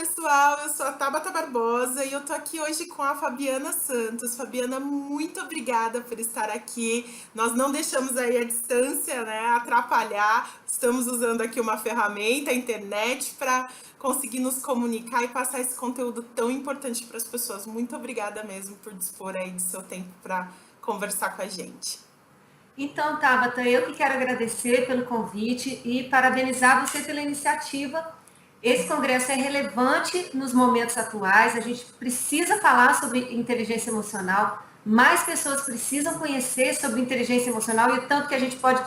pessoal, eu sou a Tabata Barbosa e eu tô aqui hoje com a Fabiana Santos. Fabiana, muito obrigada por estar aqui. Nós não deixamos aí a distância, né, atrapalhar. Estamos usando aqui uma ferramenta, a internet, para conseguir nos comunicar e passar esse conteúdo tão importante para as pessoas. Muito obrigada mesmo por dispor aí do seu tempo para conversar com a gente. Então, Tabata, eu que quero agradecer pelo convite e parabenizar você pela iniciativa. Esse congresso é relevante nos momentos atuais, a gente precisa falar sobre inteligência emocional, mais pessoas precisam conhecer sobre inteligência emocional e o tanto que a gente pode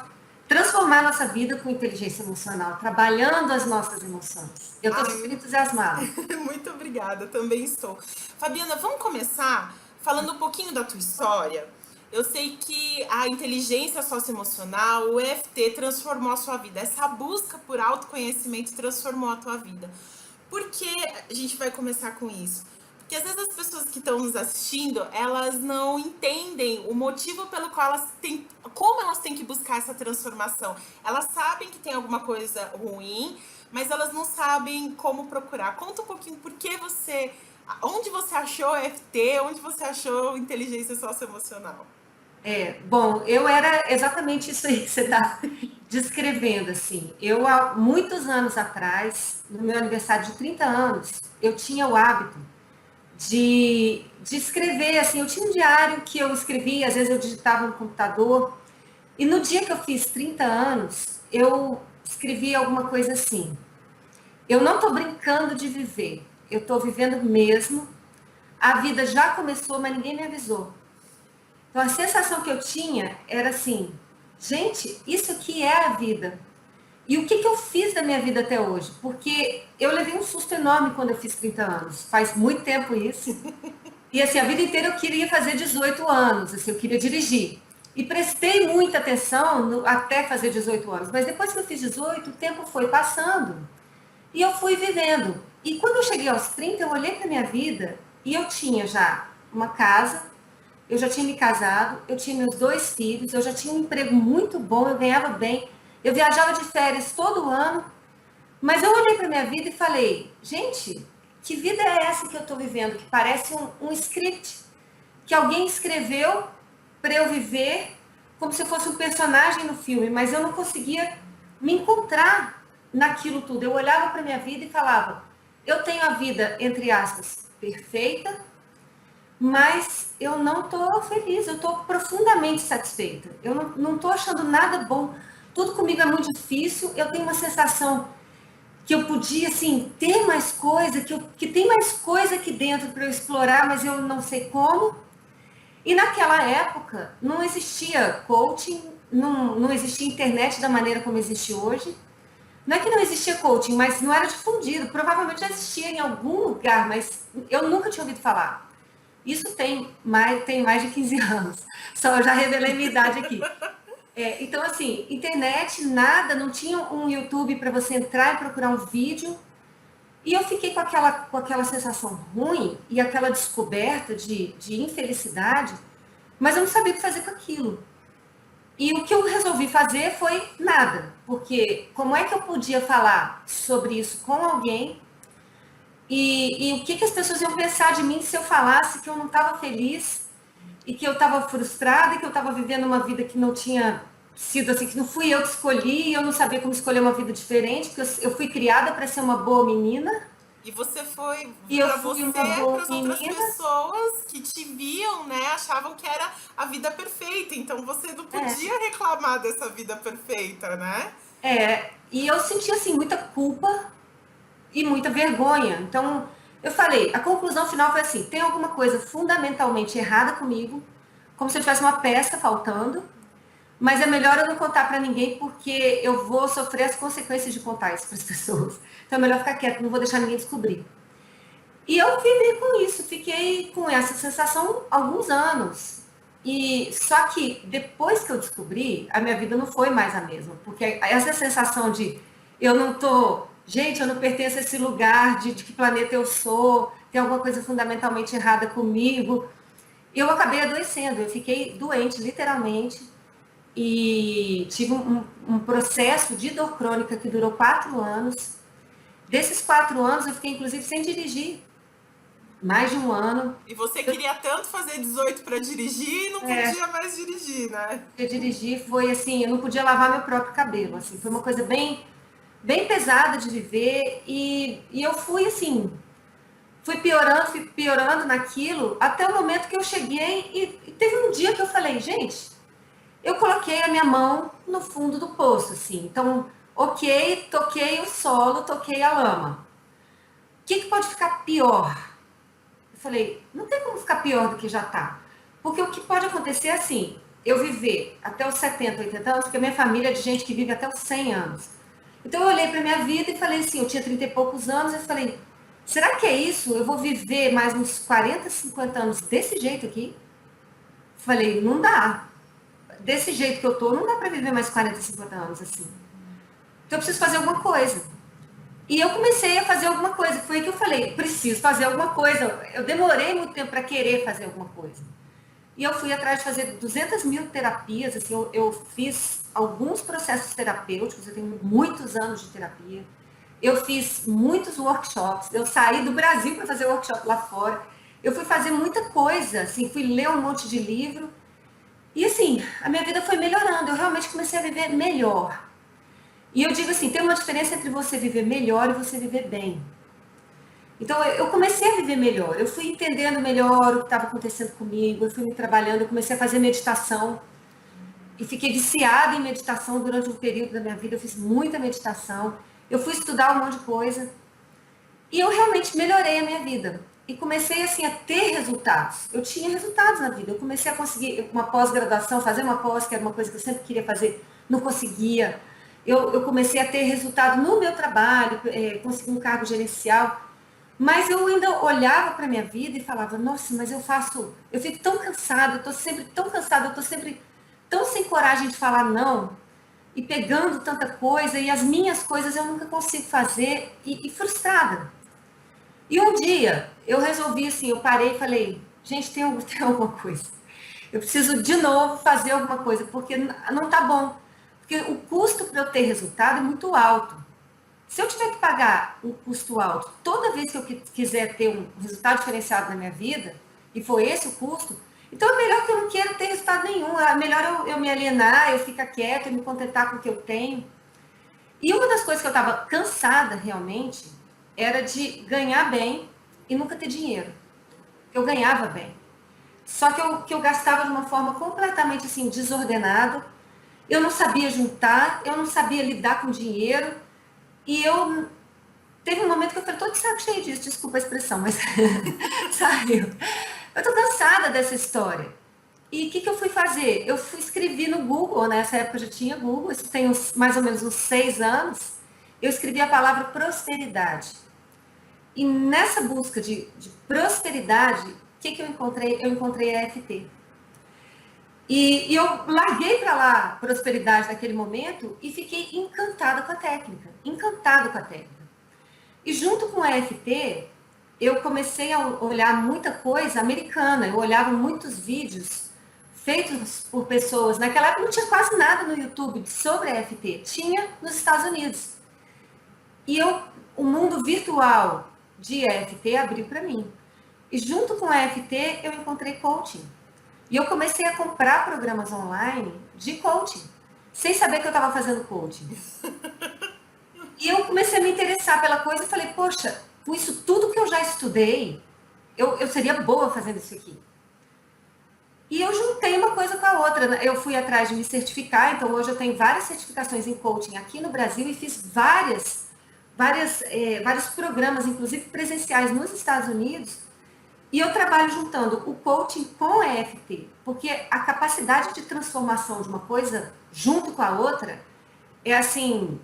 transformar a nossa vida com inteligência emocional, trabalhando as nossas emoções. Eu estou super Ai, entusiasmada. muito obrigada, também estou. Fabiana, vamos começar falando um pouquinho da tua história. Eu sei que a inteligência socioemocional, o EFT, transformou a sua vida. Essa busca por autoconhecimento transformou a tua vida. Por que a gente vai começar com isso? Porque às vezes as pessoas que estão nos assistindo, elas não entendem o motivo pelo qual elas têm, como elas têm que buscar essa transformação. Elas sabem que tem alguma coisa ruim, mas elas não sabem como procurar. Conta um pouquinho por que você, onde você achou EFT, onde você achou inteligência socioemocional. Bom, eu era exatamente isso aí que você está descrevendo, assim. Eu, há muitos anos atrás, no meu aniversário de 30 anos, eu tinha o hábito de escrever, assim, eu tinha um diário que eu escrevia, às vezes eu digitava no computador, e no dia que eu fiz 30 anos, eu escrevi alguma coisa assim: eu não estou brincando de viver, eu estou vivendo mesmo, a vida já começou, mas ninguém me avisou. Então a sensação que eu tinha era assim: gente, isso aqui é a vida. E o que, que eu fiz da minha vida até hoje? Porque eu levei um susto enorme quando eu fiz 30 anos. Faz muito tempo isso. E assim, a vida inteira eu queria fazer 18 anos, assim, eu queria dirigir. E prestei muita atenção até fazer 18 anos. Mas depois que eu fiz 18, o tempo foi passando. E eu fui vivendo. E quando eu cheguei aos 30, eu olhei para minha vida e eu tinha já uma casa, eu já tinha me casado, eu tinha meus 2 filhos, eu já tinha um emprego muito bom, eu ganhava bem, eu viajava de férias todo ano, mas eu olhei para minha vida e falei: gente, que vida é essa que eu estou vivendo? Que parece um script que alguém escreveu para eu viver como se eu fosse um personagem no filme, mas eu não conseguia me encontrar naquilo tudo. Eu olhava para minha vida e falava: eu tenho a vida, entre aspas, perfeita, mas eu não estou feliz, eu estou profundamente satisfeita. Eu não estou achando nada bom. Tudo comigo é muito difícil. Eu tenho uma sensação que eu podia, assim, ter mais coisa, que tem mais coisa aqui dentro para eu explorar, mas eu não sei como. E naquela época não existia coaching, não existia internet da maneira como existe hoje. Não é que não existia coaching, mas não era difundido. Provavelmente já existia em algum lugar, mas eu nunca tinha ouvido falar. Isso tem mais de 15 anos. Só eu já revelei minha idade aqui. Então, assim, internet, nada, não tinha um YouTube para você entrar e procurar um vídeo. E eu fiquei com aquela sensação ruim e aquela descoberta de infelicidade, mas eu não sabia o que fazer com aquilo. E o que eu resolvi fazer foi nada, porque como é que eu podia falar sobre isso com alguém e o que, que as pessoas iam pensar de mim se eu falasse que eu não estava feliz e que eu estava frustrada e que eu estava vivendo uma vida que não tinha sido assim, que não fui eu que escolhi e eu não sabia como escolher uma vida diferente, porque eu fui criada para ser uma boa menina E você foi e eu para fui você, uma boa para as outras menina. pessoas que te viam, né, achavam que era a vida perfeita. Então você não É, podia reclamar dessa vida perfeita, né? e eu senti assim muita culpa e muita vergonha. Então, eu falei, a conclusão final foi assim: tem alguma coisa fundamentalmente errada comigo, como se eu tivesse uma peça faltando, mas é melhor eu não contar para ninguém porque eu vou sofrer as consequências de contar isso para as pessoas. Então é melhor ficar quieto, não vou deixar ninguém descobrir. E eu vivi com isso, fiquei com essa sensação alguns anos. E só que depois que eu descobri, a minha vida não foi mais a mesma, porque essa sensação de eu não tô, gente, eu não pertenço a esse lugar, de que planeta eu sou, tem alguma coisa fundamentalmente errada comigo. Eu acabei adoecendo, eu fiquei doente, literalmente, e tive um processo de dor crônica que durou 4 anos. Desses 4 anos, eu fiquei, inclusive, sem dirigir. Mais de um ano. E você queria tanto fazer 18 para dirigir e não podia mais dirigir, né? Eu dirigir foi assim, eu não podia lavar meu próprio cabelo. Assim, foi uma coisa bem, bem pesada de viver. E eu fui assim, fui piorando naquilo, até o momento que eu cheguei e teve um dia que eu falei, gente, eu coloquei a minha mão no fundo do poço, assim. Então, ok, toquei o solo, toquei a lama. O que pode ficar pior? Eu falei, não tem como ficar pior do que já está. Porque o que pode acontecer é assim, eu viver até os 70, 80 anos, porque a minha família é de gente que vive até os 100 anos. Então eu olhei para a minha vida e falei assim, eu tinha 30 e poucos anos, e falei, será que é isso? Eu vou viver mais uns 40, 50 anos desse jeito aqui? Falei, não dá. Desse jeito que eu tô, não dá para viver mais 40, 50 anos assim. Então eu preciso fazer alguma coisa. E eu comecei a fazer alguma coisa. Foi aí que eu falei, preciso fazer alguma coisa. Eu demorei muito tempo para querer fazer alguma coisa. E eu fui atrás de fazer 200 mil terapias. Assim, eu fiz alguns processos terapêuticos. Eu tenho muitos anos de terapia. Eu fiz muitos workshops. Eu saí do Brasil para fazer workshop lá fora. Eu fui fazer muita coisa. Assim, fui ler um monte de livro. E assim, a minha vida foi melhorando. Eu realmente comecei a viver melhor. E eu digo assim, tem uma diferença entre você viver melhor e você viver bem. Então, eu comecei a viver melhor. Eu fui entendendo melhor o que estava acontecendo comigo. Eu fui me trabalhando, eu comecei a fazer meditação. E fiquei viciada em meditação durante um período da minha vida. Eu fiz muita meditação. Eu fui estudar um monte de coisa. E eu realmente melhorei a minha vida. E comecei, assim, a ter resultados. Eu tinha resultados na vida. Eu comecei a conseguir uma pós-graduação, fazer uma pós, que era uma coisa que eu sempre queria fazer, não conseguia. Eu comecei a ter resultado no meu trabalho, consegui um cargo gerencial. Mas eu ainda olhava para a minha vida e falava, nossa, mas eu fico tão cansada, eu estou sempre tão cansada, eu estou sempre tão sem coragem de falar não, e pegando tanta coisa, e as minhas coisas eu nunca consigo fazer, e frustrada. E um dia, eu resolvi assim, eu parei e falei, gente, tem alguma coisa. Eu preciso de novo fazer alguma coisa, porque não tá bom. Porque o custo para eu ter resultado é muito alto. Se eu tiver que pagar um custo alto toda vez que eu quiser ter um resultado diferenciado na minha vida, e for esse o custo, então é melhor que eu não queira ter resultado nenhum. É melhor eu me alienar, eu ficar quieta, eu me contentar com o que eu tenho. E uma das coisas que eu estava cansada realmente era de ganhar bem e nunca ter dinheiro. Eu ganhava bem. Só que eu gastava de uma forma completamente assim, desordenada. Eu não sabia juntar, eu não sabia lidar com dinheiro. E eu teve um momento que eu falei, tô de saco cheio disso, desculpa a expressão, mas sabe, eu tô cansada dessa história. E o que eu fui fazer? Eu escrevi no Google, nessa época já tinha Google, isso tem mais ou menos uns 6 anos, eu escrevi a palavra prosperidade. E nessa busca de prosperidade, o que eu encontrei? Eu encontrei a EFT. E eu larguei para lá prosperidade naquele momento e fiquei encantada com a técnica. Encantada com a técnica. E junto com a EFT, eu comecei a olhar muita coisa americana. Eu olhava muitos vídeos feitos por pessoas. Naquela época não tinha quase nada no YouTube sobre a EFT. Tinha nos Estados Unidos. E o mundo virtual de EFT abriu para mim. E junto com a EFT, eu encontrei coaching. E eu comecei a comprar programas online de coaching, sem saber que eu estava fazendo coaching. E eu comecei a me interessar pela coisa e falei, poxa, com isso tudo que eu já estudei, eu seria boa fazendo isso aqui. E eu juntei uma coisa com a outra. Eu fui atrás de me certificar, então hoje eu tenho várias certificações em coaching aqui no Brasil e fiz vários programas, inclusive presenciais nos Estados Unidos. E eu trabalho juntando o coaching com a EFT, porque a capacidade de transformação de uma coisa junto com a outra é assim,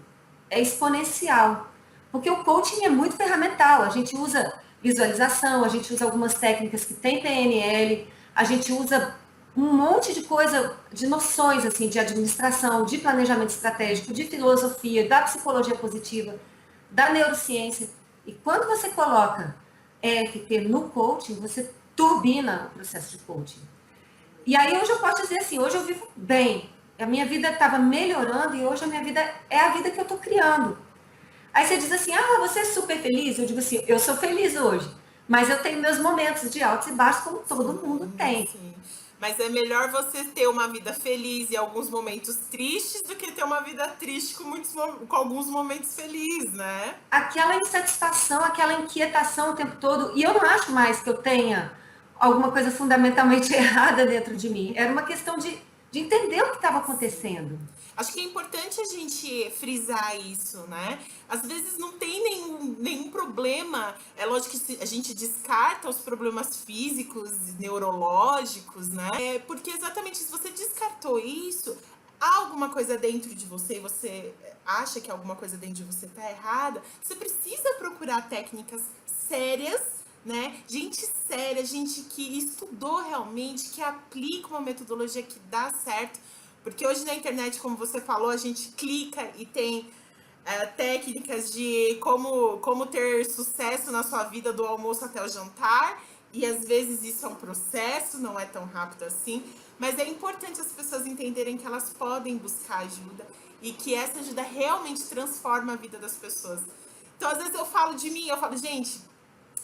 é exponencial. Porque o coaching é muito ferramental, a gente usa visualização, a gente usa algumas técnicas que tem PNL, a gente usa um monte de coisa, de noções assim, de administração, de planejamento estratégico, de filosofia, da psicologia positiva, da neurociência. E quando você coloca EFT no coaching, você turbina o processo de coaching. E aí hoje eu posso dizer assim, hoje eu vivo bem. A minha vida estava melhorando e hoje a minha vida é a vida que eu estou criando. Aí você diz assim, ah, você é super feliz? Eu digo assim, eu sou feliz hoje, mas eu tenho meus momentos de altos e baixos como todo mundo Sim, tem. sim. Mas é melhor você ter uma vida feliz e alguns momentos tristes do que ter uma vida triste com, com alguns momentos felizes, né? Aquela insatisfação, aquela inquietação o tempo todo, e eu não acho mais que eu tenha alguma coisa fundamentalmente errada dentro de mim. Era uma questão de entender o que estava acontecendo. Acho que é importante a gente frisar isso, né? Às vezes não tem nenhum problema. É lógico que a gente descarta os problemas físicos, neurológicos, né? É porque exatamente se você descartou isso, há alguma coisa dentro de você e você acha que alguma coisa dentro de você está errada, você precisa procurar técnicas sérias, né? Gente séria, gente que estudou realmente, que aplica uma metodologia que dá certo. Porque hoje na internet, como você falou, a gente clica e tem técnicas de como ter sucesso na sua vida do almoço até o jantar. E às vezes isso é um processo, não é tão rápido assim. Mas é importante as pessoas entenderem que elas podem buscar ajuda e que essa ajuda realmente transforma a vida das pessoas. Então, às vezes eu falo de mim, eu falo, gente,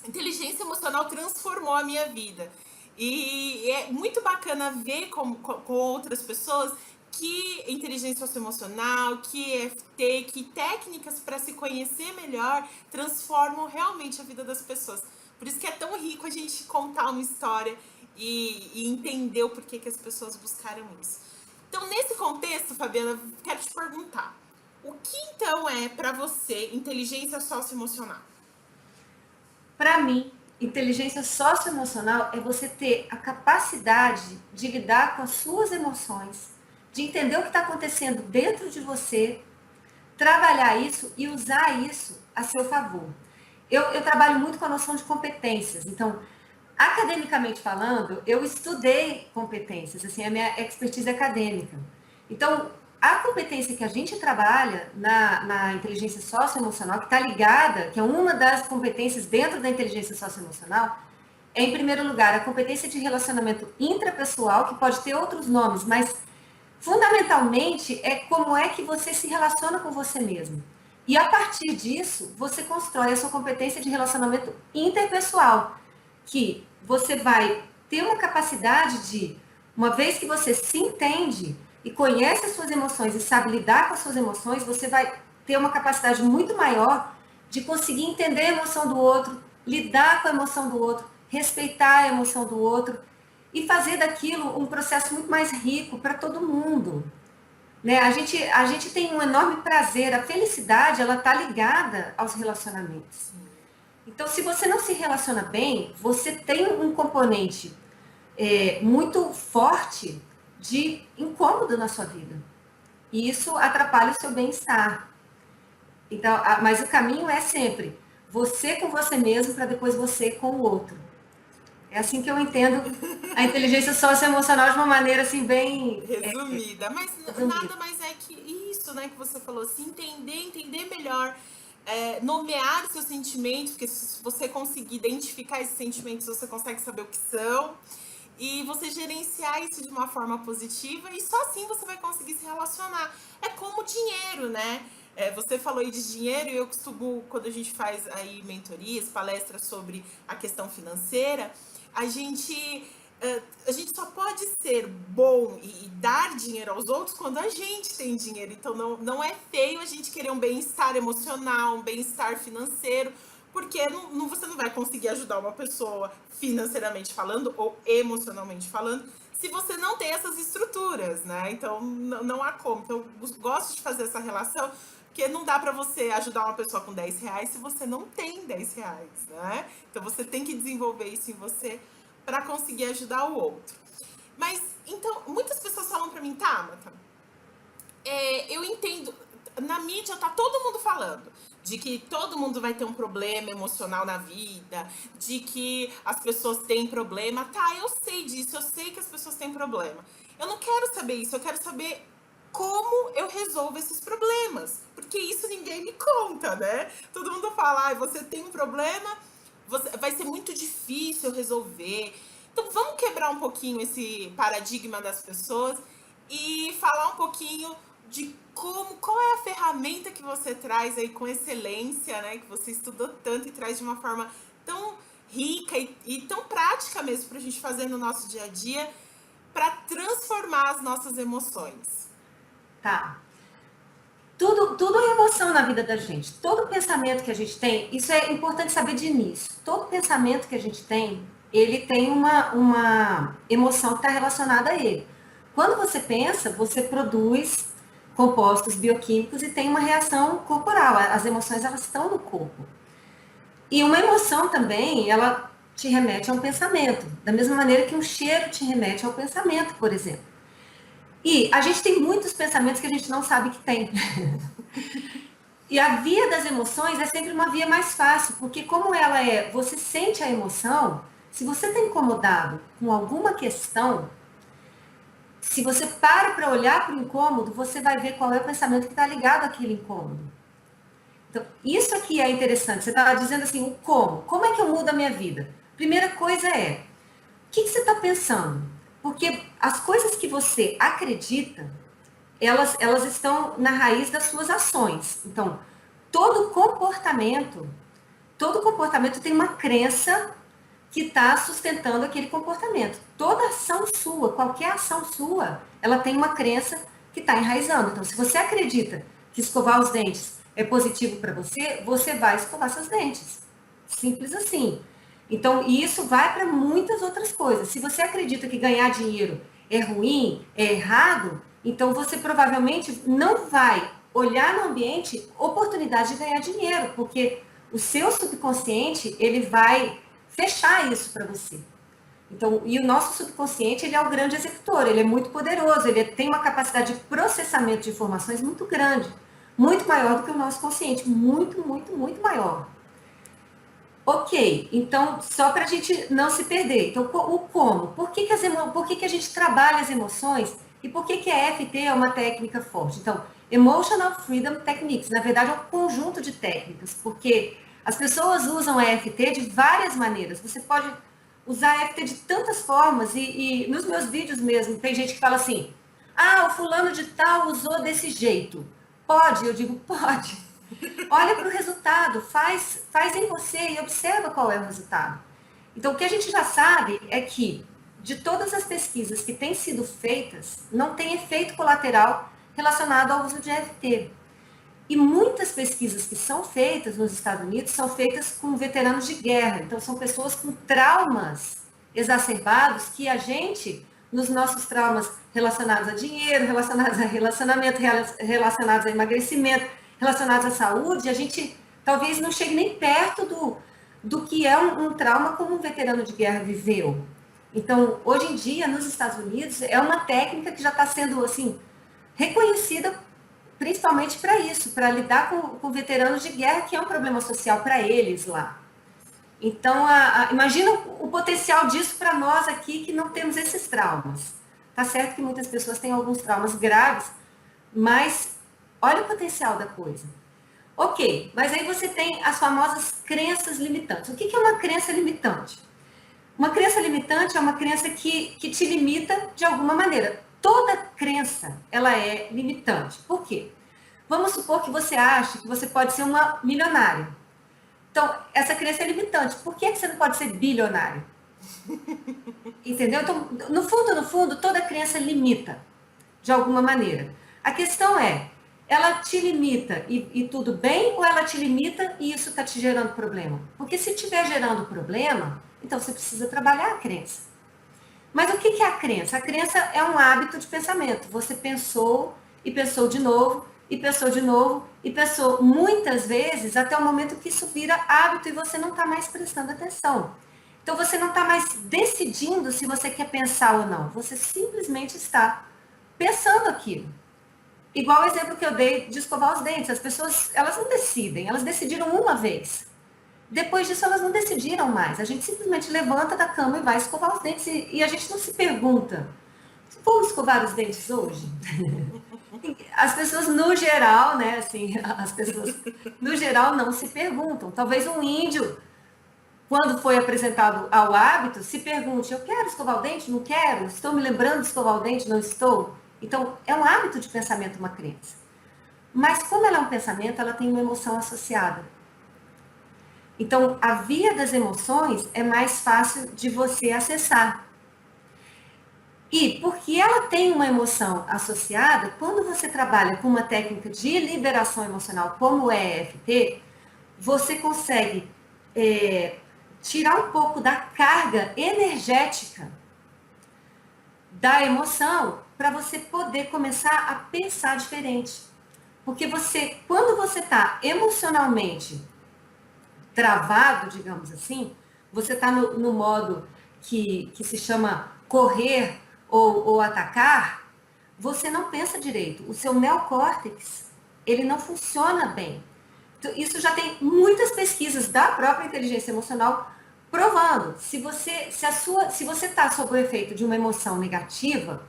inteligência emocional transformou a minha vida. E é muito bacana ver com outras pessoas que inteligência socioemocional, que EFT, que técnicas para se conhecer melhor transformam realmente a vida das pessoas. Por isso que é tão rico a gente contar uma história e entender o porquê que as pessoas buscaram isso. Então, nesse contexto, Fabiana, quero te perguntar: o que então é para você inteligência socioemocional? Para mim, inteligência socioemocional é você ter a capacidade de lidar com as suas emoções, de entender o que está acontecendo dentro de você, trabalhar isso e usar isso a seu favor. Eu trabalho muito com a noção de competências. Então, academicamente falando, eu estudei competências, assim, a minha expertise acadêmica. Então, a competência que a gente trabalha na inteligência socioemocional, que está ligada, que é uma das competências dentro da inteligência socioemocional, é, em primeiro lugar, a competência de relacionamento intrapessoal, que pode ter outros nomes, mas fundamentalmente é como é que você se relaciona com você mesmo. E a partir disso, você constrói a sua competência de relacionamento interpessoal, que você vai ter uma capacidade de, uma vez que você se entende e conhece as suas emoções e sabe lidar com as suas emoções, você vai ter uma capacidade muito maior de conseguir entender a emoção do outro, lidar com a emoção do outro, respeitar a emoção do outro e fazer daquilo um processo muito mais rico para todo mundo. Né? A gente tem um enorme prazer, a felicidade ela está ligada aos relacionamentos. Então, se você não se relaciona bem, você tem um componente muito forte de incômodo na sua vida. E isso atrapalha o seu bem-estar. Então, mas o caminho é sempre você com você mesmo para depois você com o outro. É assim que eu entendo a inteligência socioemocional de uma maneira assim bem Resumida, mas resumida. nada mais é que isso, né, que você falou, se entender melhor, nomear os seus sentimentos, porque se você conseguir identificar esses sentimentos, você consegue saber o que são, e você gerenciar isso de uma forma positiva, e só assim você vai conseguir se relacionar. É como dinheiro, né? Você falou aí de dinheiro, e eu costumo, quando a gente faz aí mentorias, palestras sobre a questão financeira, a gente a gente só pode ser bom e dar dinheiro aos outros quando a gente tem dinheiro. Então não é feio a gente querer um bem-estar emocional, um bem-estar financeiro, porque você não vai conseguir ajudar uma pessoa financeiramente falando ou emocionalmente falando se você não tem essas estruturas, né? Então não há como. Então eu gosto de fazer essa relação, porque não dá para você ajudar uma pessoa com 10 reais se você não tem 10 reais, né? Então você tem que desenvolver isso em você para conseguir ajudar o outro. Mas, então, muitas pessoas falam para mim, tá, Mata, eu entendo, na mídia tá todo mundo falando de que todo mundo vai ter um problema emocional na vida, de que as pessoas têm problema. Tá, eu sei disso, eu sei que as pessoas têm problema. Eu não quero saber isso, eu quero saber como eu resolvo esses problemas. Porque isso ninguém me conta, né? Todo mundo fala, você tem um problema, vai ser muito difícil resolver. Então vamos quebrar um pouquinho esse paradigma das pessoas e falar um pouquinho de qual é a ferramenta que você traz aí com excelência, né? Que você estudou tanto e traz de uma forma tão rica e tão prática mesmo para a gente fazer no nosso dia a dia, para transformar as nossas emoções. Tá. Tudo é emoção na vida da gente. Todo pensamento que a gente tem, isso é importante saber de início. Todo pensamento que a gente tem, ele tem uma emoção que está relacionada a ele. Quando você pensa, você produz compostos bioquímicos e tem uma reação corporal. As emoções, elas estão no corpo. E uma emoção também, ela te remete a um pensamento. Da mesma maneira que um cheiro te remete ao pensamento, por exemplo. E a gente tem muitos pensamentos que a gente não sabe que tem. E a via das emoções é sempre uma via mais fácil, porque como ela é, você sente a emoção, se você está incomodado com alguma questão, se você para olhar para o incômodo, você vai ver qual é o pensamento que está ligado àquele incômodo. Então, isso aqui é interessante. Você estava dizendo assim, o como. Como é que eu mudo a minha vida? Primeira coisa é, o que você está pensando? Porque as coisas que você acredita, elas estão na raiz das suas ações. Então, todo comportamento tem uma crença que está sustentando aquele comportamento. Toda ação sua, qualquer ação sua, ela tem uma crença que está enraizando. Então, se você acredita que escovar os dentes é positivo para você, você vai escovar seus dentes. Simples assim. Então, isso vai para muitas outras coisas. Se você acredita que ganhar dinheiro é ruim, é errado, então você provavelmente não vai olhar no ambiente oportunidade de ganhar dinheiro, porque o seu subconsciente, ele vai fechar isso para você. Então, e o nosso subconsciente, ele é o grande executor, ele é muito poderoso, ele tem uma capacidade de processamento de informações muito grande, muito maior do que o nosso consciente, muito, muito, muito maior. Ok, então, só para a gente não se perder. Então, o como? Por que a gente trabalha as emoções e por que a EFT é uma técnica forte? Então, Emotional Freedom Techniques, na verdade, é um conjunto de técnicas, porque as pessoas usam a EFT de várias maneiras. Você pode usar a EFT de tantas formas e nos meus vídeos mesmo, tem gente que fala assim, o fulano de tal usou desse jeito. Pode? Eu digo, pode. Olha para o resultado, faz em você e observa qual é o resultado. Então, o que a gente já sabe é que, de todas as pesquisas que têm sido feitas, não tem efeito colateral relacionado ao uso de EFT. E muitas pesquisas que são feitas nos Estados Unidos são feitas com veteranos de guerra. Então, são pessoas com traumas exacerbados que a gente, nos nossos traumas relacionados a dinheiro, relacionados a relacionamento, relacionados a emagrecimento, relacionados à saúde, a gente talvez não chegue nem perto do que é um trauma como um veterano de guerra viveu. Então, hoje em dia, nos Estados Unidos, é uma técnica que já está sendo, assim, reconhecida principalmente para isso, para lidar com veteranos de guerra, que é um problema social para eles lá. Então, imagina o potencial disso para nós aqui, que não temos esses traumas. Tá certo que muitas pessoas têm alguns traumas graves, mas olha o potencial da coisa. Ok, mas aí você tem as famosas crenças limitantes. O que é uma crença limitante? Uma crença limitante é uma crença que te limita de alguma maneira. Toda crença, ela é limitante. Por quê? Vamos supor que você acha que você pode ser uma milionária. Então, essa crença é limitante. Por que você não pode ser bilionário? Entendeu? Então, no fundo, toda crença limita, de alguma maneira. A questão é, ela te limita e tudo bem, ou ela te limita e isso está te gerando problema? Porque se estiver gerando problema, então você precisa trabalhar a crença. Mas o que é a crença? A crença é um hábito de pensamento. Você pensou e pensou de novo, e pensou de novo, e pensou muitas vezes até o momento que isso vira hábito e você não está mais prestando atenção. Então você não está mais decidindo se você quer pensar ou não. Você simplesmente está pensando aquilo. Igual o exemplo que eu dei de escovar os dentes. As pessoas, elas não decidem, elas decidiram uma vez. Depois disso, elas não decidiram mais. A gente simplesmente levanta da cama e vai escovar os dentes. E a gente não se pergunta, vou escovar os dentes hoje? As pessoas, no geral, né, assim, as pessoas, no geral, não se perguntam. Talvez um índio, quando foi apresentado ao hábito, se pergunte, eu quero escovar o dente? Não quero? Estou me lembrando de escovar o dente? Não estou? Então, é um hábito de pensamento uma crença. Mas como ela é um pensamento, ela tem uma emoção associada. Então, a via das emoções é mais fácil de você acessar. E porque ela tem uma emoção associada, quando você trabalha com uma técnica de liberação emocional como é EFT, você consegue tirar um pouco da carga energética da emoção para você poder começar a pensar diferente. Porque você, quando você está emocionalmente travado, digamos assim, você está no modo que se chama correr ou atacar, você não pensa direito. O seu neocórtex, ele não funciona bem. Então, isso já tem muitas pesquisas da própria inteligência emocional provando. Se você está sob o efeito de uma emoção negativa,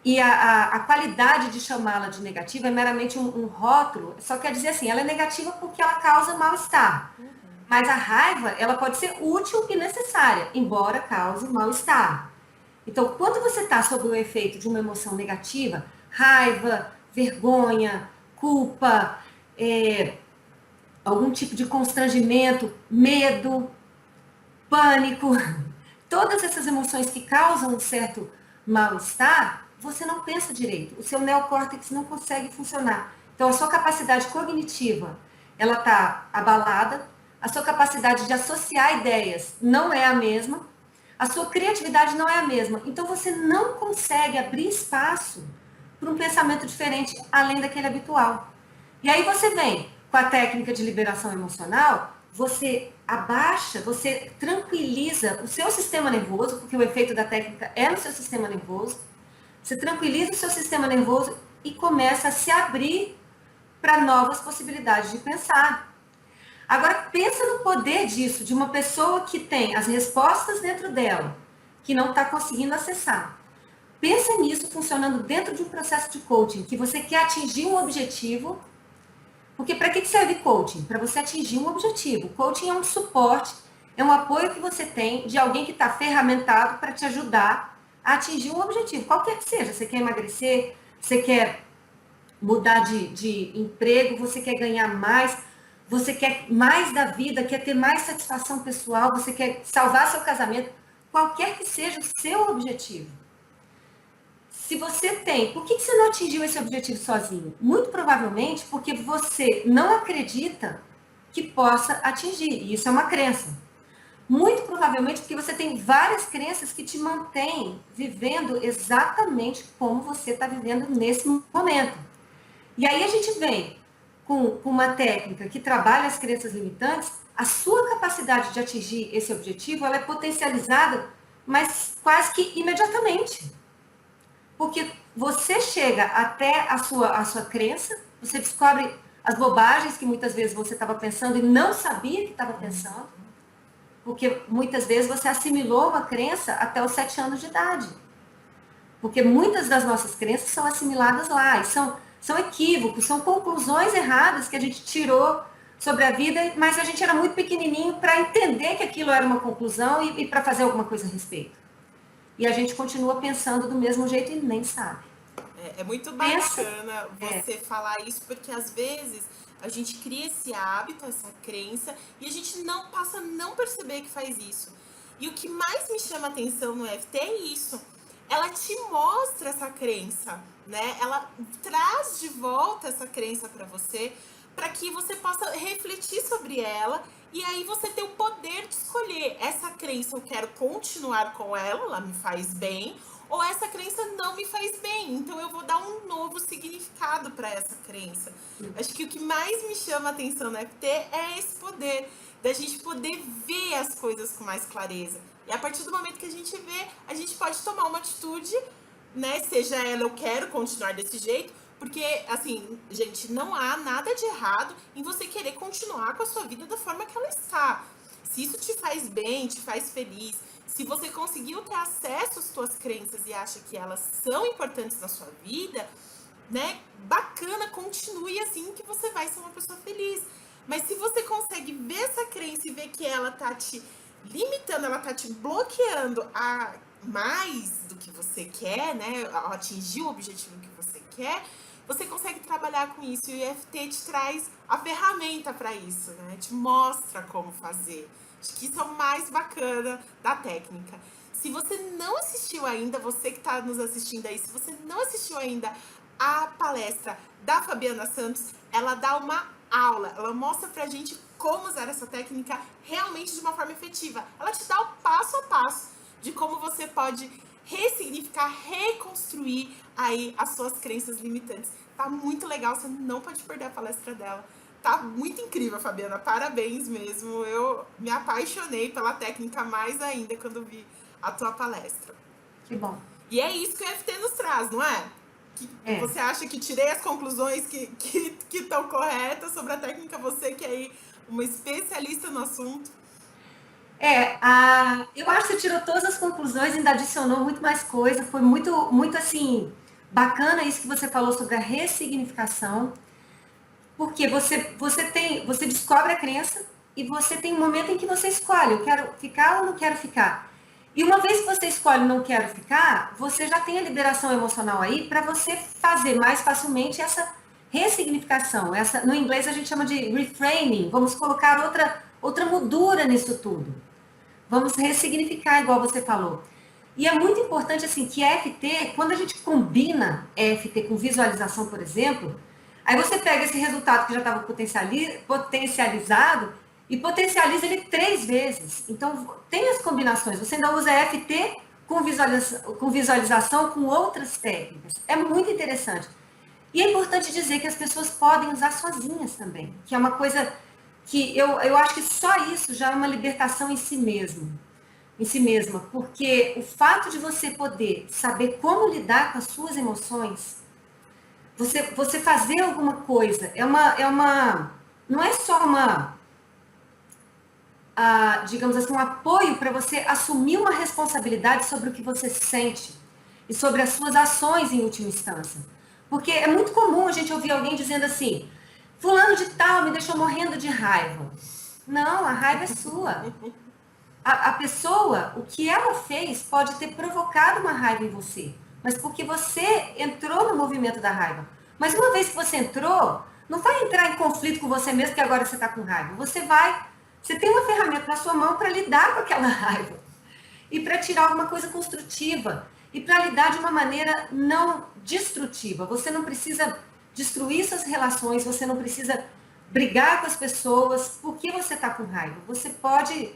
e a qualidade de chamá-la de negativa é meramente um rótulo, só quer dizer assim, ela é negativa porque ela causa mal-estar. Mas a raiva, ela pode ser útil e necessária, embora cause mal-estar. Então, quando você está sob o efeito de uma emoção negativa, raiva, vergonha, culpa, algum tipo de constrangimento, medo, pânico, todas essas emoções que causam um certo mal-estar, você não pensa direito. O seu neocórtex não consegue funcionar. Então, a sua capacidade cognitiva, ela está abalada, a sua capacidade de associar ideias não é a mesma, a sua criatividade não é a mesma. Então, você não consegue abrir espaço para um pensamento diferente, além daquele habitual. E aí você vem com a técnica de liberação emocional, você abaixa, você tranquiliza o seu sistema nervoso, porque o efeito da técnica é no seu sistema nervoso. Você tranquiliza o seu sistema nervoso e começa a se abrir para novas possibilidades de pensar. Agora, pensa no poder disso, de uma pessoa que tem as respostas dentro dela, que não está conseguindo acessar. Pensa nisso funcionando dentro de um processo de coaching, que você quer atingir um objetivo. Porque para que serve coaching? Para você atingir um objetivo. Coaching é um suporte, é um apoio que você tem de alguém que está ferramentado para te ajudar a atingir um objetivo, qualquer que seja. Você quer emagrecer, você quer mudar de emprego, você quer ganhar mais, você quer mais da vida, quer ter mais satisfação pessoal, você quer salvar seu casamento, qualquer que seja o seu objetivo. Se você tem, por que você não atingiu esse objetivo sozinho? Muito provavelmente porque você não acredita que possa atingir, e isso é uma crença. Muito provavelmente porque você tem várias crenças que te mantêm vivendo exatamente como você está vivendo nesse momento. E aí a gente vem com uma técnica que trabalha as crenças limitantes, a sua capacidade de atingir esse objetivo, ela é potencializada, mas quase que imediatamente. Porque você chega até a sua crença, você descobre as bobagens que muitas vezes você estava pensando e não sabia que estava pensando. Porque muitas vezes você assimilou uma crença até os 7 anos de idade. Porque muitas das nossas crenças são assimiladas lá. E são equívocos, são conclusões erradas que a gente tirou sobre a vida, mas a gente era muito pequenininho para entender que aquilo era uma conclusão e para fazer alguma coisa a respeito. E a gente continua pensando do mesmo jeito e nem sabe. É muito bacana você falar isso, porque às vezes a gente cria esse hábito, essa crença, e a gente passa a não perceber que faz isso. E o que mais me chama a atenção no EFT é isso. Ela te mostra essa crença, né? Ela traz de volta essa crença para você, para que você possa refletir sobre ela. E aí você tem o poder de escolher, essa crença eu quero continuar com ela me faz bem, ou essa crença não me faz bem, então eu vou dar um novo significado para essa crença. Acho que o que mais me chama a atenção no EFT é esse poder, da gente poder ver as coisas com mais clareza. E a partir do momento que a gente vê, a gente pode tomar uma atitude, né? Seja ela, eu quero continuar desse jeito, porque, assim, gente, não há nada de errado em você querer continuar com a sua vida da forma que ela está. Se isso te faz bem, te faz feliz, se você conseguiu ter acesso às suas crenças e acha que elas são importantes na sua vida, né? Bacana, continue assim que você vai ser uma pessoa feliz. Mas se você consegue ver essa crença e ver que ela tá te limitando, ela tá te bloqueando a mais do que você quer, né? Ao atingir o objetivo que você quer, você consegue trabalhar com isso. E o EFT te traz a ferramenta para isso, né? Te mostra como fazer. Acho que isso é o mais bacana da técnica. Se você não assistiu ainda, você que está nos assistindo aí, se você não assistiu ainda a palestra da Fabiana Santos, ela dá uma aula, ela mostra pra gente como usar essa técnica realmente de uma forma efetiva. Ela te dá o passo a passo de como você pode ressignificar, reconstruir aí as suas crenças limitantes. Tá muito legal, você não pode perder a palestra dela. Tá muito incrível, Fabiana, parabéns mesmo. Eu me apaixonei pela técnica mais ainda quando vi a tua palestra. Que bom. E é isso que o EFT nos traz, não é? Você acha que tirei as conclusões que estão corretas sobre a técnica? Você que é aí uma especialista no assunto. Eu acho que você tirou todas as conclusões, ainda adicionou muito mais coisa. Foi muito, muito assim, bacana isso que você falou sobre a ressignificação. Porque você descobre a crença e você tem um momento em que você escolhe, eu quero ficar ou não quero ficar. E uma vez que você escolhe não quero ficar, você já tem a liberação emocional aí para você fazer mais facilmente essa ressignificação. No inglês a gente chama de reframing. Vamos colocar outra moldura nisso tudo. Vamos ressignificar, igual você falou. E é muito importante assim que EFT, quando a gente combina EFT com visualização, por exemplo, aí você pega esse resultado que já estava potencializado e potencializa ele 3 vezes. Então, tem as combinações. Você ainda usa EFT com visualização com outras técnicas. É muito interessante. E é importante dizer que as pessoas podem usar sozinhas também, que é uma coisa que eu acho que só isso já é uma libertação em si mesma, porque o fato de você poder saber como lidar com as suas emoções, você fazer alguma coisa, não é só digamos assim, um apoio para você assumir uma responsabilidade sobre o que você sente e sobre as suas ações em última instância. Porque é muito comum a gente ouvir alguém dizendo assim, fulano de tal me deixou morrendo de raiva. Não, a raiva é sua. A pessoa, o que ela fez pode ter provocado uma raiva em você, mas porque você entrou no movimento da raiva. Mas uma vez que você entrou, não vai entrar em conflito com você mesmo que agora você está com raiva. Você tem uma ferramenta na sua mão para lidar com aquela raiva e para tirar alguma coisa construtiva e para lidar de uma maneira não destrutiva. Você não precisa destruir suas relações, você não precisa brigar com as pessoas porque você está com raiva. Você pode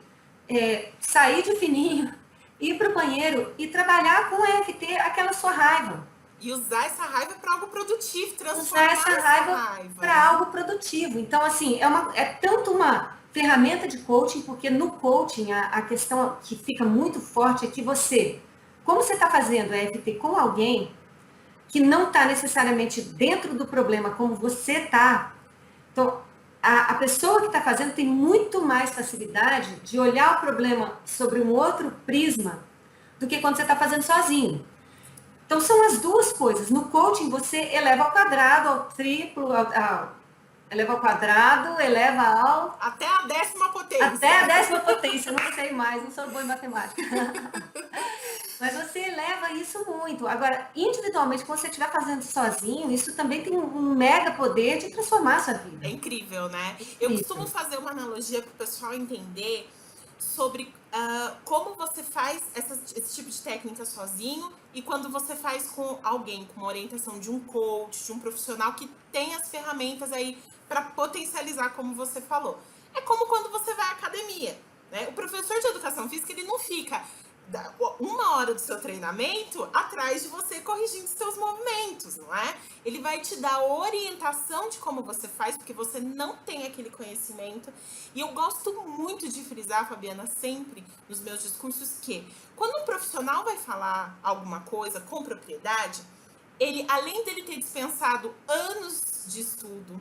sair de fininho, ir para o banheiro e trabalhar com EFT aquela sua raiva. E usar essa raiva para algo produtivo, transformar essa raiva para algo produtivo. Então, assim, é tanto uma ferramenta de coaching, porque no coaching a questão que fica muito forte é que como você está fazendo EFT com alguém que não está necessariamente dentro do problema como você está, então a pessoa que está fazendo tem muito mais facilidade de olhar o problema sobre um outro prisma do que quando você está fazendo sozinho. Então, são as duas coisas. No coaching, você eleva ao quadrado, ao triplo, eleva ao quadrado, eleva ao... Até a 10ª potência. Até a 10ª potência, não sei mais, não sou boa em matemática. Mas você eleva isso muito. Agora, individualmente, quando você estiver fazendo sozinho, isso também tem um mega poder de transformar a sua vida. É incrível, né? Eu costumo fazer uma analogia para o pessoal entender sobre como você faz esse tipo de técnica sozinho e quando você faz com alguém, com uma orientação de um coach, de um profissional que tem as ferramentas aí para potencializar, como você falou. É como quando você vai à academia, né? O professor de educação física, ele não fica 1 hora do seu treinamento atrás de você corrigindo seus movimentos, não é? Ele vai te dar orientação de como você faz, porque você não tem aquele conhecimento. E eu gosto muito de frisar, Fabiana, sempre nos meus discursos, que quando um profissional vai falar alguma coisa com propriedade, ele, além dele ter dispensado anos de estudo,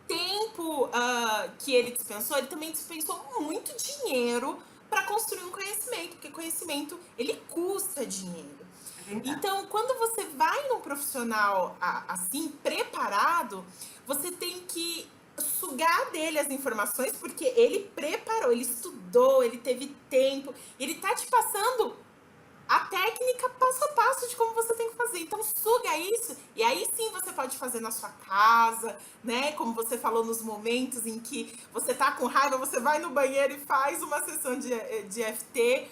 tempo que ele dispensou, ele também dispensou muito dinheiro para construir um conhecimento, porque conhecimento, ele custa dinheiro. Então, quando você vai num profissional assim, preparado, você tem que sugar dele as informações, porque ele preparou, ele estudou, ele teve tempo, ele tá te passando a técnica passo a passo de como você tem que fazer. Então, suga isso e aí sim você pode fazer na sua casa, né? Como você falou, nos momentos em que você tá com raiva, você vai no banheiro e faz uma sessão de EFT.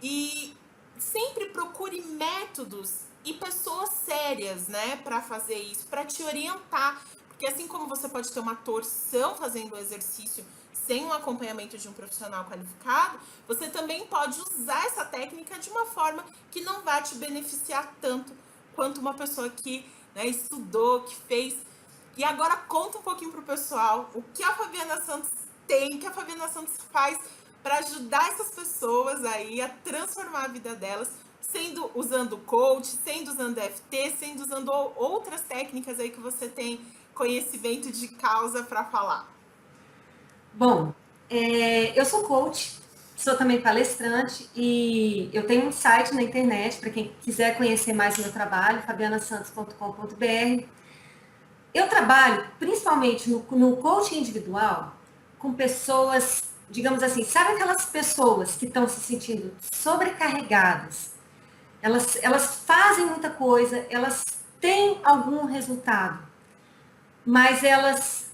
E sempre procure métodos e pessoas sérias, né, para fazer isso, para te orientar. Porque assim como você pode ter uma torção fazendo o exercício sem um acompanhamento de um profissional qualificado, você também pode usar essa técnica de uma forma que não vai te beneficiar tanto quanto uma pessoa que, né, estudou, que fez. E agora conta um pouquinho pro pessoal o que a Fabiana Santos tem, o que a Fabiana Santos faz para ajudar essas pessoas aí a transformar a vida delas, sendo usando coach, sendo usando FT, sendo usando outras técnicas aí que você tem conhecimento de causa para falar. Bom, eu sou coach, sou também palestrante e eu tenho um site na internet para quem quiser conhecer mais o meu trabalho, fabianasantos.com.br. Eu trabalho principalmente no coaching individual com pessoas, digamos assim, sabe aquelas pessoas que estão se sentindo sobrecarregadas? Elas fazem muita coisa, elas têm algum resultado, mas elas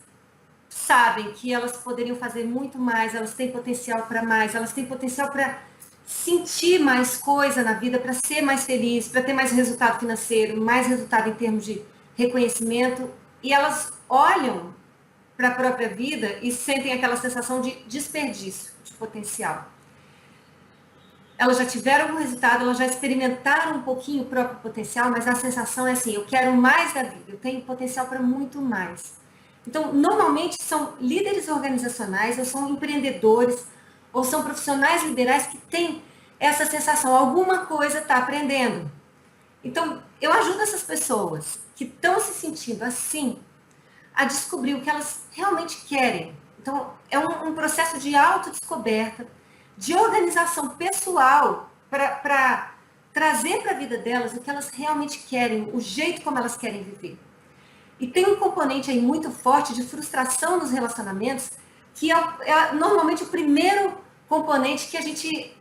sabem que elas poderiam fazer muito mais, elas têm potencial para mais, elas têm potencial para sentir mais coisa na vida, para ser mais feliz, para ter mais resultado financeiro, mais resultado em termos de reconhecimento, e elas olham para a própria vida e sentem aquela sensação de desperdício de potencial. Elas já tiveram algum resultado, elas já experimentaram um pouquinho o próprio potencial, mas a sensação é assim, eu quero mais da vida, eu tenho potencial para muito mais. Então, normalmente são líderes organizacionais, ou são empreendedores, ou são profissionais liberais que têm essa sensação, alguma coisa está aprendendo. Então, eu ajudo essas pessoas que estão se sentindo assim, a descobrir o que elas realmente querem. Então, é um processo de autodescoberta, de organização pessoal, para trazer para a vida delas o que elas realmente querem, o jeito como elas querem viver. E tem um componente aí muito forte de frustração nos relacionamentos, que é normalmente o primeiro componente que a gente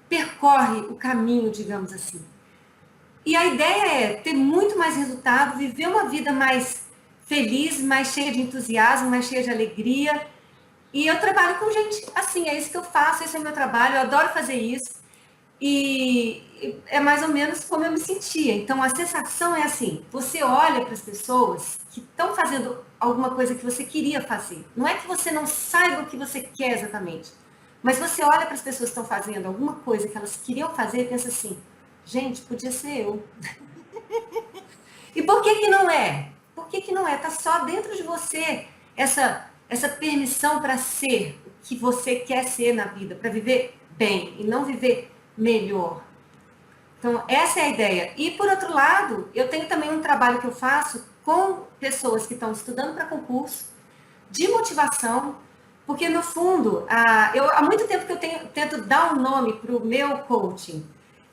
percorre o caminho, digamos assim. E a ideia é ter muito mais resultado, viver uma vida mais feliz, mais cheia de entusiasmo, mais cheia de alegria. E eu trabalho com gente assim, é isso que eu faço, esse é o meu trabalho, eu adoro fazer isso. E é mais ou menos como eu me sentia. Então, a sensação é assim, você olha para as pessoas que estão fazendo alguma coisa que você queria fazer. Não é que você não saiba o que você quer exatamente, mas você olha para as pessoas que estão fazendo alguma coisa que elas queriam fazer e pensa assim, gente, podia ser eu. E por que não é? Por que não é? Está só dentro de você essa permissão para ser o que você quer ser na vida, para viver bem e não viver melhor. Então, essa é a ideia. E, por outro lado, eu tenho também um trabalho que eu faço com pessoas que estão estudando para concurso, de motivação, porque, no fundo, há muito tempo que eu tento dar um nome para o meu coaching.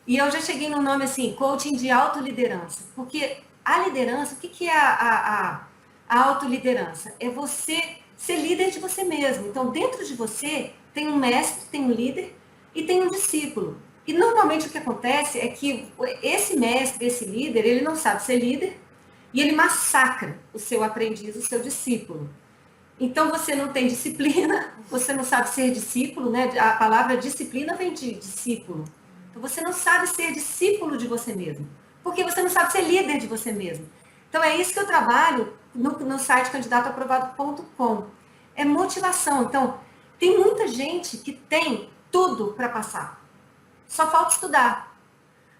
E eu já cheguei no nome assim, coaching de autoliderança. Porque a liderança, o que é a autoliderança? É você ser líder de você mesmo. Então, dentro de você, tem um mestre, tem um líder e tem um discípulo. E normalmente o que acontece é que esse mestre, esse líder, ele não sabe ser líder e ele massacra o seu aprendiz, o seu discípulo. Então você não tem disciplina, você não sabe ser discípulo, né? A palavra disciplina vem de discípulo. Então você não sabe ser discípulo de você mesmo, porque você não sabe ser líder de você mesmo. Então é isso que eu trabalho no site candidatoaprovado.com. É motivação. Então, tem muita gente que tem tudo para passar. Só falta estudar.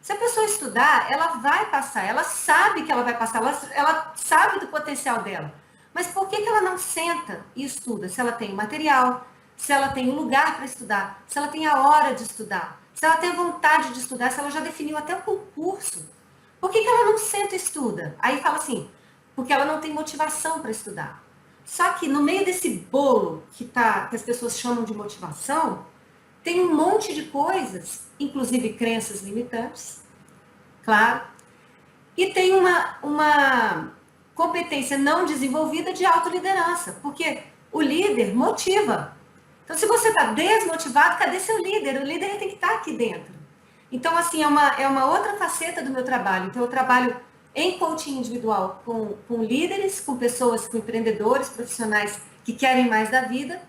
Se a pessoa estudar, ela vai passar, ela sabe que ela vai passar, ela sabe do potencial dela. Mas por que ela não senta e estuda? Se ela tem o material, se ela tem um lugar para estudar, se ela tem a hora de estudar, se ela tem vontade de estudar, se ela já definiu até o concurso. Por que ela não senta e estuda? Aí fala assim, porque ela não tem motivação para estudar. Só que no meio desse bolo que as pessoas chamam de motivação, tem um monte de coisas, inclusive crenças limitantes, claro, e tem uma competência não desenvolvida de autoliderança, porque o líder motiva. Então, se você está desmotivado, cadê seu líder? O líder tem que estar aqui dentro. Então, assim, é uma outra faceta do meu trabalho. Então, eu trabalho em coaching individual com líderes, com pessoas, com empreendedores, profissionais que querem mais da vida,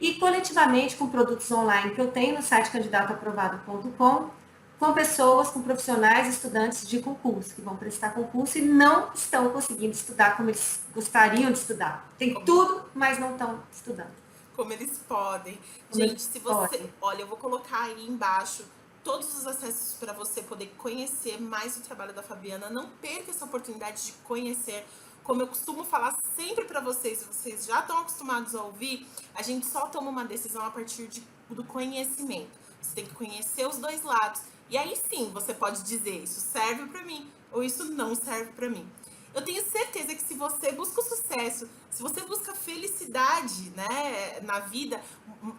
e coletivamente com produtos online que eu tenho no site candidatoaprovado.com, com pessoas, com profissionais, estudantes de concurso, que vão prestar concurso e não estão conseguindo estudar como eles gostariam de estudar. Tem tudo, mas não estão estudando. Como eles podem. Como Gente, eles se você. podem. Olha, eu vou colocar aí embaixo todos os acessos para você poder conhecer mais o trabalho da Fabiana. Não perca essa oportunidade de conhecer. Como eu costumo falar sempre para vocês já estão acostumados a ouvir, a gente só toma uma decisão a partir do conhecimento. Você tem que conhecer os dois lados. E aí sim, você pode dizer, isso serve para mim ou isso não serve para mim. Eu tenho certeza que se você busca o sucesso, se você busca felicidade, né, na vida,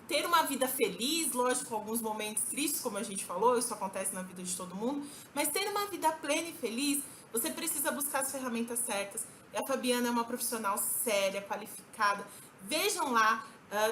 ter uma vida feliz, lógico, com alguns momentos tristes, como a gente falou, isso acontece na vida de todo mundo, mas ter uma vida plena e feliz, você precisa buscar as ferramentas certas. E a Fabiana é uma profissional séria, qualificada. Vejam lá,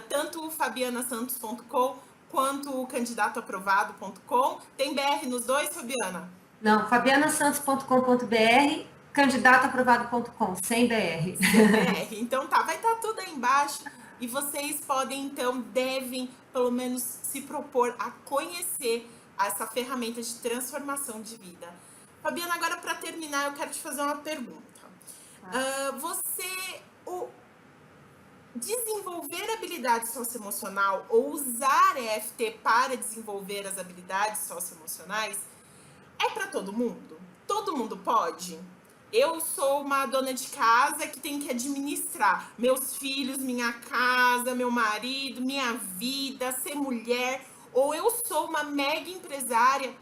tanto o fabianasantos.com quanto o candidatoaprovado.com. Tem BR nos dois, Fabiana? Não, fabianasantos.com.br, candidatoaprovado.com, sem BR. Sem BR. Então tá, vai estar tudo aí embaixo. E vocês podem, então, devem, pelo menos, se propor a conhecer essa ferramenta de transformação de vida. Fabiana, agora para terminar, eu quero te fazer uma pergunta. Desenvolver habilidade socioemocional ou usar EFT para desenvolver as habilidades socioemocionais é para todo mundo? Todo mundo pode? Eu sou uma dona de casa que tem que administrar meus filhos, minha casa, meu marido, minha vida, ser mulher. Ou eu sou uma mega empresária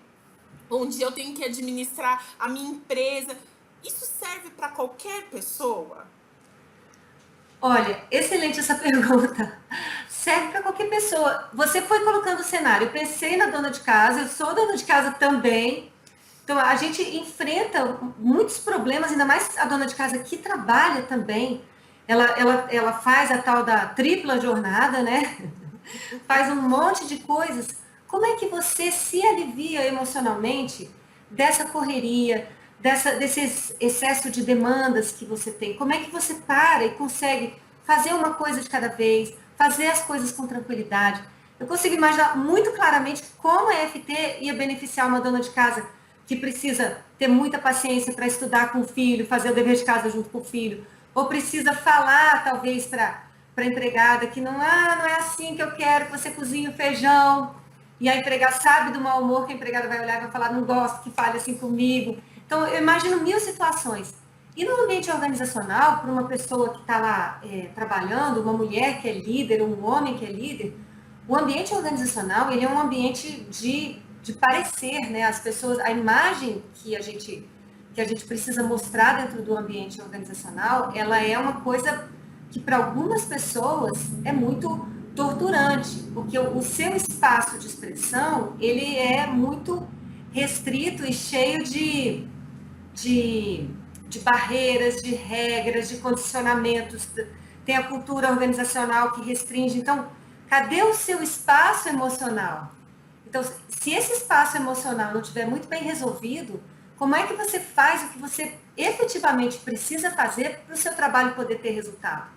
onde eu tenho que administrar a minha empresa. Isso serve para qualquer pessoa? Olha, excelente essa pergunta. Serve para qualquer pessoa. Você foi colocando o cenário. Eu pensei na dona de casa, eu sou dona de casa também. Então, a gente enfrenta muitos problemas, ainda mais a dona de casa que trabalha também. Ela faz a tal da tripla jornada, né? Faz um monte de coisas. Como é que você se alivia emocionalmente dessa correria, desse excesso de demandas que você tem? Como é que você para e consegue fazer uma coisa de cada vez, fazer as coisas com tranquilidade? Eu consigo imaginar muito claramente como a EFT ia beneficiar uma dona de casa que precisa ter muita paciência para estudar com o filho, fazer o dever de casa junto com o filho, ou precisa falar, talvez, para a empregada que não é assim que eu quero que você cozinhe o feijão. E a empregada sabe do mau humor que a empregada vai olhar e vai falar, não gosto que fale assim comigo. Então, eu imagino mil situações. E no ambiente organizacional, para uma pessoa que está lá trabalhando, uma mulher que é líder, um homem que é líder, o ambiente organizacional ele é um ambiente de parecer, né? As pessoas, a imagem que a gente precisa mostrar dentro do ambiente organizacional, ela é uma coisa que para algumas pessoas é muito torturante, porque o seu espaço de expressão, ele é muito restrito e cheio de, de barreiras, de regras, de condicionamentos. Tem a cultura organizacional que restringe. Então, cadê o seu espaço emocional? Então, se esse espaço emocional não estiver muito bem resolvido, como é que você faz o que você efetivamente precisa fazer para o seu trabalho poder ter resultado?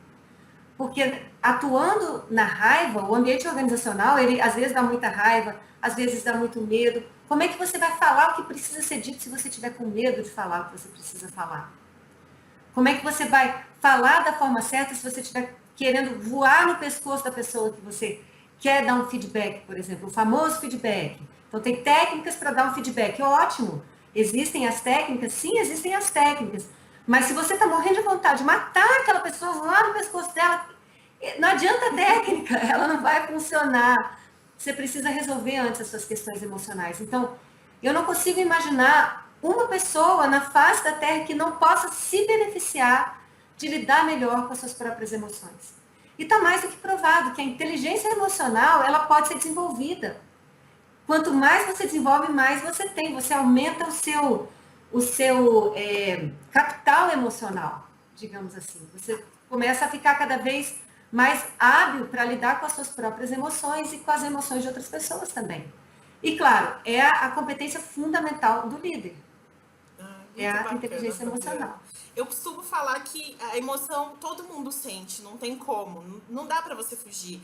Porque atuando na raiva, o ambiente organizacional, ele às vezes dá muita raiva, às vezes dá muito medo. Como é que você vai falar o que precisa ser dito se você estiver com medo de falar o que você precisa falar? Como é que você vai falar da forma certa se você estiver querendo voar no pescoço da pessoa que você quer dar um feedback, por exemplo, o famoso feedback. Então, tem técnicas para dar um feedback. Ótimo. Existem as técnicas? Sim, existem as técnicas. Mas se você está morrendo de vontade de matar aquela pessoa lá no pescoço dela, não adianta a técnica, ela não vai funcionar. Você precisa resolver antes as suas questões emocionais. Então, eu não consigo imaginar uma pessoa na face da Terra que não possa se beneficiar de lidar melhor com as suas próprias emoções. E está mais do que provado que a inteligência emocional ela pode ser desenvolvida. Quanto mais você desenvolve, mais você tem. Você aumenta o seu capital emocional, digamos assim. Você começa a ficar cada vez mais hábil para lidar com as suas próprias emoções e com as emoções de outras pessoas também. E, claro, é a competência fundamental do líder, é Muito a bacana, inteligência Fabiana. emocional. Eu costumo falar que a emoção todo mundo sente, não tem como, não dá para você fugir.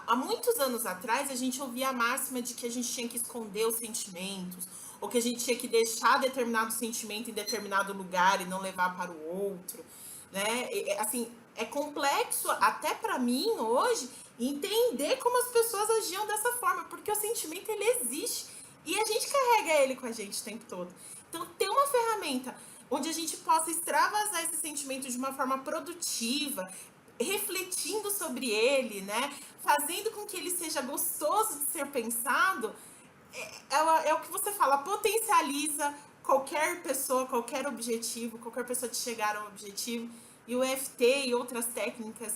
Há muitos anos atrás, a gente ouvia a máxima de que a gente tinha que esconder os sentimentos, ou que a gente tinha que deixar determinado sentimento em determinado lugar e não levar para o outro, né? Assim, é complexo até para mim hoje entender como as pessoas agiam dessa forma, porque o sentimento ele existe e a gente carrega ele com a gente o tempo todo. Então, ter uma ferramenta onde a gente possa extravasar esse sentimento de uma forma produtiva, refletindo sobre ele, né? Fazendo com que ele seja gostoso de ser pensado, é o que você fala, potencializa qualquer pessoa, qualquer objetivo, qualquer pessoa de chegar a um objetivo. E o EFT e outras técnicas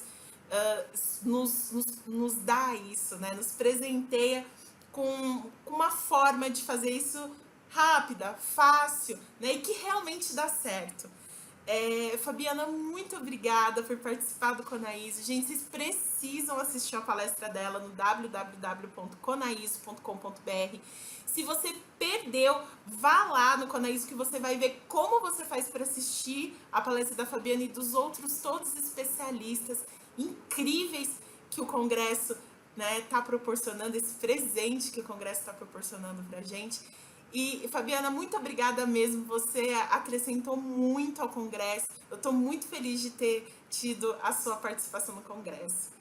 nos dá isso, né? Nos presenteia com uma forma de fazer isso rápida, fácil, né? E que realmente dá certo. Fabiana, muito obrigada por participar do Conaiso. Gente, vocês precisam assistir a palestra dela no www.conaiso.com.br. Se você perdeu, vá lá no Conaiso que você vai ver como você faz para assistir a palestra da Fabiana e dos outros todos especialistas incríveis que o Congresso, né, tá proporcionando, esse presente que o Congresso está proporcionando para a gente. E, Fabiana, muito obrigada mesmo. Você acrescentou muito ao Congresso. Eu estou muito feliz de ter tido a sua participação no Congresso.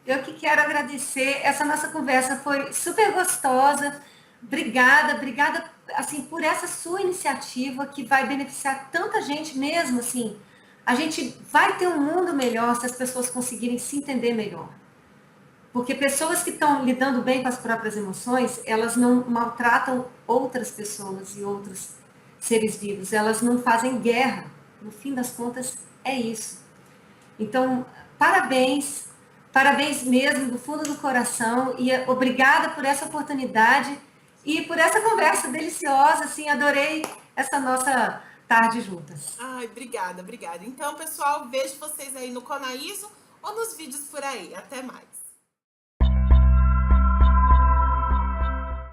Eu que quero agradecer. Essa nossa conversa foi super gostosa. Obrigada, obrigada assim por essa sua iniciativa que vai beneficiar tanta gente mesmo, assim. A gente vai ter um mundo melhor se as pessoas conseguirem se entender melhor. Porque pessoas que estão lidando bem com as próprias emoções, elas não maltratam outras pessoas e outros seres vivos, elas não fazem guerra. No fim das contas, é isso. Então, parabéns, parabéns mesmo, do fundo do coração, e obrigada por essa oportunidade e por essa conversa deliciosa, assim, adorei essa nossa tarde juntas. Ai, obrigada, obrigada. Então, pessoal, vejo vocês aí no Conaiso ou nos vídeos por aí. Até mais.